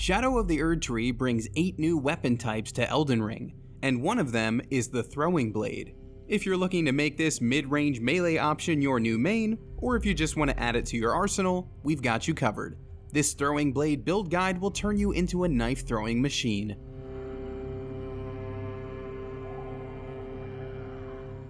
Shadow of the Erdtree brings 8 new weapon types to Elden Ring, and one of them is the Throwing Blade. If you're looking to make this mid-range melee option your new main, or if you just want to add it to your arsenal, we've got you covered. This Throwing Blade build guide will turn you into a knife-throwing machine.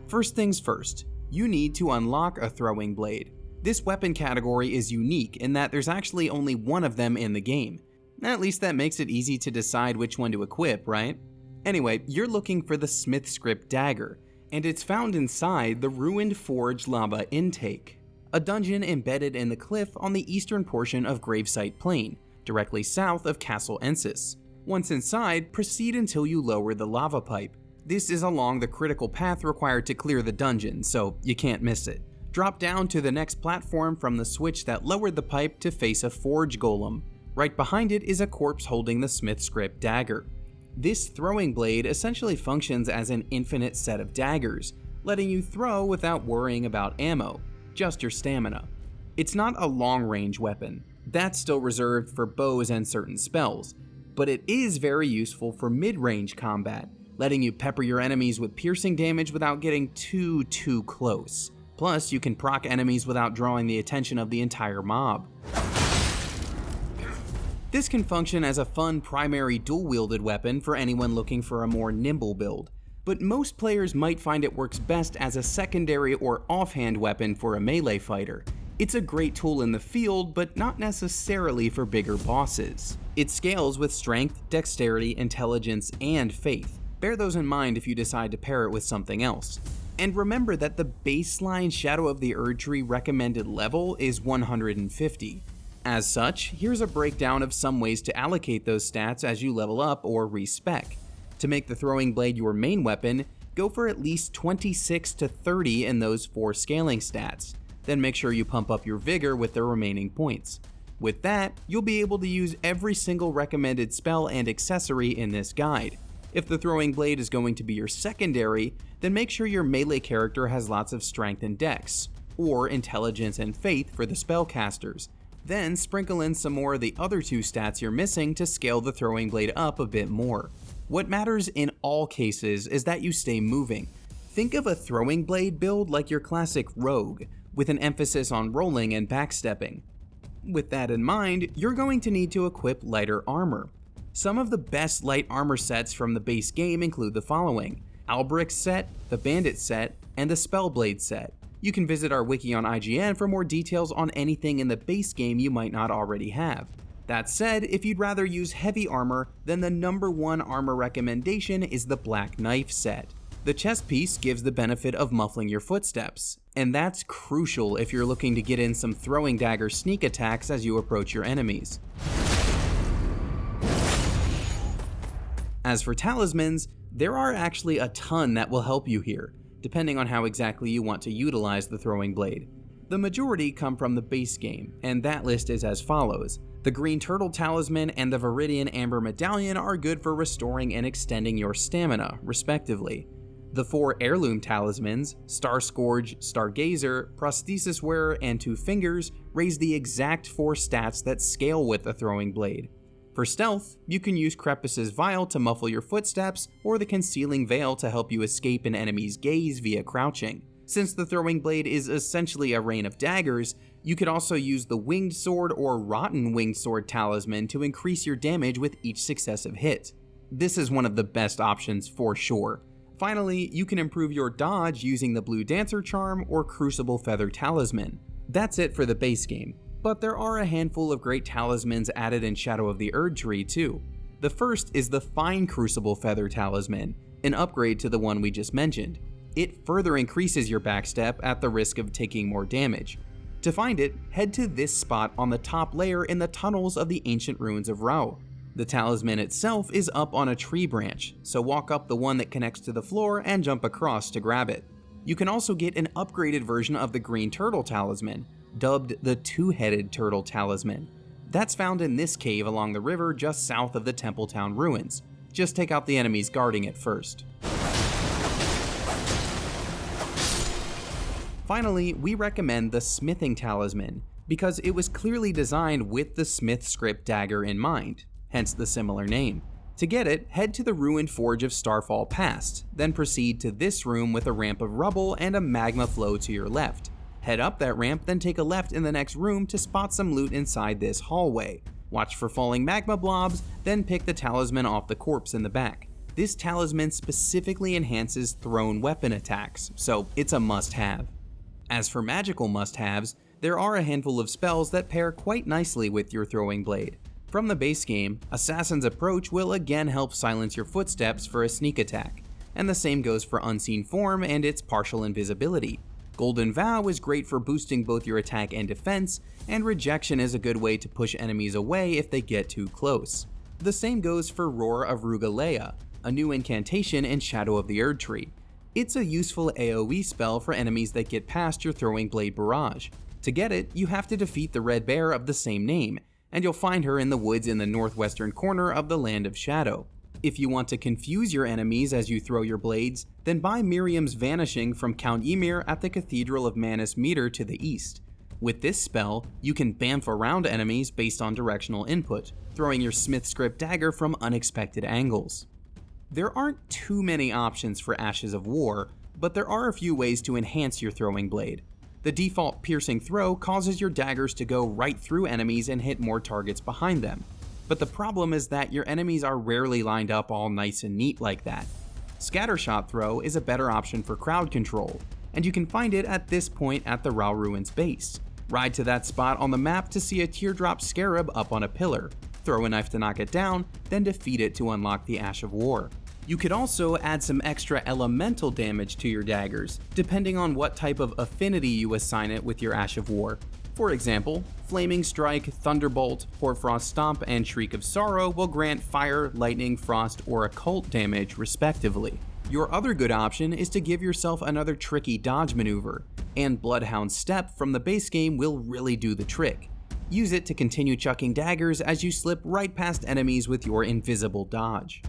First things first, you need to unlock a Throwing Blade. This weapon category is unique in that there's actually only one of them in the game. At least that makes it easy to decide which one to equip, right? Anyway, you're looking for the Smithscript Dagger, and it's found inside the Ruined Forge Lava Intake, a dungeon embedded in the cliff on the eastern portion of Gravesite Plain, directly south of Castle Ensis. Once inside, proceed until you lower the lava pipe. This is along the critical path required to clear the dungeon, so you can't miss it. Drop down to the next platform from the switch that lowered the pipe to face a forge golem. Right behind it is a corpse holding the Smithscript Dagger. This throwing blade essentially functions as an infinite set of daggers, letting you throw without worrying about ammo, just your stamina. It's not a long-range weapon, that's still reserved for bows and certain spells, but it is very useful for mid-range combat, letting you pepper your enemies with piercing damage without getting too close. Plus, you can proc enemies without drawing the attention of the entire mob. This can function as a fun primary dual-wielded weapon for anyone looking for a more nimble build, but most players might find it works best as a secondary or offhand weapon for a melee fighter. It's a great tool in the field, but not necessarily for bigger bosses. It scales with strength, dexterity, intelligence, and faith. Bear those in mind if you decide to pair it with something else. And remember that the baseline Shadow of the Erdtree recommended level is 150. As such, here's a breakdown of some ways to allocate those stats as you level up or respec. To make the Throwing Blade your main weapon, go for at least 26 to 30 in those 4 scaling stats. Then make sure you pump up your vigor with the remaining points. With that, you'll be able to use every single recommended spell and accessory in this guide. If the Throwing Blade is going to be your secondary, then make sure your melee character has lots of strength and dex, or intelligence and faith for the spellcasters. Then sprinkle in some more of the other 2 stats you're missing to scale the Throwing Blade up a bit more. What matters in all cases is that you stay moving. Think of a Throwing Blade build like your classic rogue, with an emphasis on rolling and backstepping. With that in mind, you're going to need to equip lighter armor. Some of the best light armor sets from the base game include the following: Alberic's set, the Bandit set, and the Spellblade set. You can visit our wiki on IGN for more details on anything in the base game you might not already have. That said, if you'd rather use heavy armor, then the #1 armor recommendation is the Black Knife set. The chest piece gives the benefit of muffling your footsteps, and that's crucial if you're looking to get in some throwing dagger sneak attacks as you approach your enemies. As for talismans, there are actually a ton that will help you here, depending on how exactly you want to utilize the Throwing Blade. The majority come from the base game, and that list is as follows. The Green Turtle Talisman and the Viridian Amber Medallion are good for restoring and extending your stamina, respectively. The 4 Heirloom Talismans, Star Scourge, Stargazer, Prosthesis Wearer, and 2 Fingers, raise the exact 4 stats that scale with the Throwing Blade. For stealth, you can use Crepus's Vial to muffle your footsteps, or the Concealing Veil to help you escape an enemy's gaze via crouching. Since the Throwing Blade is essentially a rain of daggers, you could also use the Winged Sword or Rotten Winged Sword Talisman to increase your damage with each successive hit. This is one of the best options for sure. Finally, you can improve your dodge using the Blue Dancer Charm or Crucible Feather Talisman. That's it for the base game. But there are a handful of great talismans added in Shadow of the Erdtree too. The first is the Fine Crucible Feather Talisman, an upgrade to the one we just mentioned. It further increases your backstep at the risk of taking more damage. To find it, head to this spot on the top layer in the tunnels of the ancient ruins of Rao. The talisman itself is up on a tree branch, so walk up the one that connects to the floor and jump across to grab it. You can also get an upgraded version of the Green Turtle Talisman, dubbed the Two-Headed Turtle Talisman. That's found in this cave along the river just south of the Templetown ruins. Just take out the enemies guarding it first. Finally, we recommend the Smithing Talisman, because it was clearly designed with the Smithscript Dagger in mind. hence the similar name. To get it, head to the ruined Forge of Starfall Past, then proceed to this room with a ramp of rubble and a magma flow to your left. Head up that ramp, then take a left in the next room to spot some loot inside this hallway. Watch for falling magma blobs, then pick the talisman off the corpse in the back. This talisman specifically enhances thrown weapon attacks, so it's a must-have. As for magical must-haves, there are a handful of spells that pair quite nicely with your throwing blade. From the base game, Assassin's Approach will again help silence your footsteps for a sneak attack, and the same goes for Unseen Form and its partial invisibility. Golden Vow is great for boosting both your attack and defense, and Rejection is a good way to push enemies away if they get too close. The same goes for Roar of Rugalea, a new incantation in Shadow of the Erdtree. It's a useful AoE spell for enemies that get past your throwing blade barrage. To get it, you have to defeat the red bear of the same name, and you'll find her in the woods in the northwestern corner of the Land of Shadow. If you want to confuse your enemies as you throw your blades, then buy Miriam's Vanishing from Count Ymir at the Cathedral of Manus Meter to the east. With this spell, you can bamf around enemies based on directional input, throwing your Smithscript dagger from unexpected angles. There aren't too many options for Ashes of War, but there are a few ways to enhance your throwing blade. The default piercing throw causes your daggers to go right through enemies and hit more targets behind them. But the problem is that your enemies are rarely lined up all nice and neat like that. Scattershot throw is a better option for crowd control, and you can find it at this point at the Ra Ruins base. Ride to that spot on the map to see a teardrop scarab up on a pillar, throw a knife to knock it down, then defeat it to unlock the Ash of War. You could also add some extra elemental damage to your daggers, depending on what type of affinity you assign it with your Ash of War. For example, Flaming Strike, Thunderbolt, Hoarfrost Stomp, and Shriek of Sorrow will grant fire, lightning, frost, or occult damage respectively. Your other good option is to give yourself another tricky dodge maneuver, and Bloodhound Step from the base game will really do the trick. Use it to continue chucking daggers as you slip right past enemies with your invisible dodge.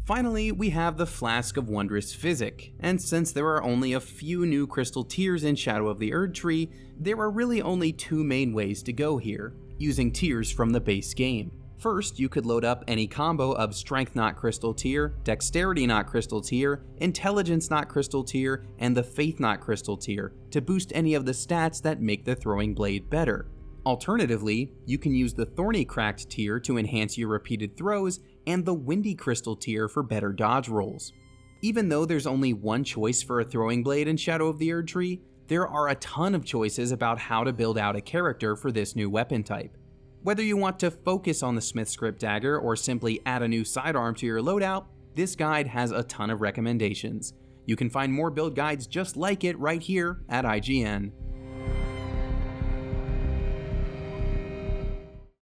Finally, we have the Flask of Wondrous Physick, and since there are only a few new crystal tiers in Shadow of the Erdtree, there are really only two main ways to go here, using tiers from the base game. First, you could load up any combo of Strength not Crystal tier, Dexterity not Crystal tier, Intelligence not Crystal tier, and the Faith not Crystal tier to boost any of the stats that make the throwing blade better. Alternatively, you can use the Thorny Cracked tier to enhance your repeated throws, and the Windy Crystal tier for better dodge rolls. Even though there's only one choice for a throwing blade in Shadow of the Erdtree, there are a ton of choices about how to build out a character for this new weapon type. Whether you want to focus on the Smithscript dagger or simply add a new sidearm to your loadout, this guide has a ton of recommendations. You can find more build guides just like it right here at IGN.